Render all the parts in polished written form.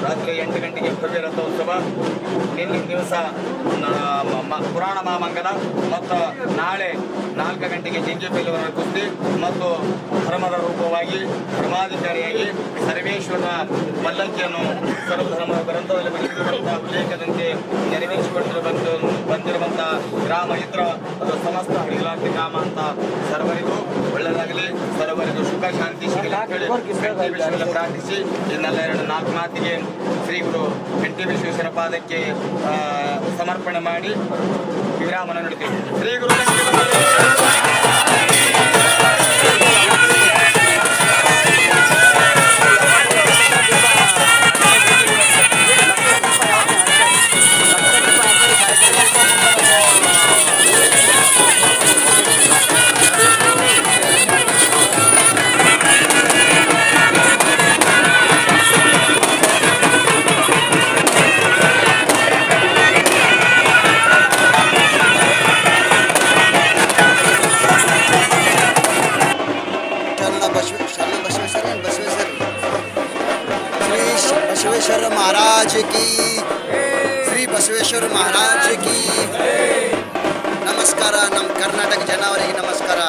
ರಾತ್ರಿ 8 ಗಂಟೆಗೆ ಭವ್ಯ ರಥೋತ್ಸವ. ನಿನ್ನೆ ದಿವಸ ಪುರಾಣ ಮಹಾಮಂಗಲ ಮತ್ತು ನಾಳೆ 4 ಗಂಟೆಗೆ ಜಿಂಕೆ ಬಿಲ್ಲುವರ ಕುಸ್ತಿ ಮತ್ತು ಧರ್ಮದ ರೂಪವಾಗಿ ಧರ್ಮಾಧಿಕಾರಿಯಾಗಿ ಸರ್ವೇಶ್ವರನ ಪಲ್ಲಕ್ಕಿಯನ್ನು ಸರ್ವಧರ್ಮ ಗ್ರಂಥದಲ್ಲಿ ಬರೆದಿರುವಂತಹ ಉಲ್ಲೇಖದಂತೆ ಬಂದಿರುವಂತಹ ಗ್ರಾಮ ಇದ್ರ ಅದು ಸಮಸ್ತ ಹಳಿಲಾಂತಿ ಗ್ರಾಮ ಅಂತ ಸರ್ವರಿಗೂ ಒಳ್ಳೆಯದಾಗಲಿ, ಸರ್ವರಿಗೂ ಸುಖ ಶಾಂತಿ ಸಿಗಲಿ ಅಂತೇಳಿ ಪ್ರಾರ್ಥಿಸಿ ಇನ್ನೆಲ್ಲ 2-4 ಮಾತಿಗೆ ಶ್ರೀ ಗುರು ಗಂಟಿ ವಿಶ್ವೇಶ್ವರ ಪಾದಕ್ಕೆ ಸಮರ್ಪಣೆ ಮಾಡಿ ವಿರಾಮನ ನೀಡುತ್ತೇವೆ. ಶ್ರೀ ಗುರು बसवेश्वर महाराज की, श्री बसवेश्वर महाराज की ನಮಸ್ಕಾರ. ನಮ್ಮ ಕರ್ನಾಟಕ ಜನವರಿಗೆ ನಮಸ್ಕಾರ.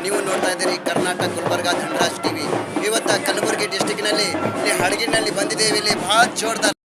ನೀವು ನೋಡ್ತಾ ಇದ್ದೀರಿ ಕರ್ನಾಟಕ ಗುಲ್ಬರ್ಗಾ ಧನರಾಜ್ ಟಿವಿ. ಇವತ್ತು ಕಲಬುರಗಿ ಡಿಸ್ಟಿಕ್ನಲ್ಲಿ ಇಲ್ಲಿ ಹಡಗಿನಲ್ಲಿ ಬಂದಿದ್ದೇವೆ. ಇಲ್ಲಿ ಭಾಳ ಜೋರ್ದಾರ್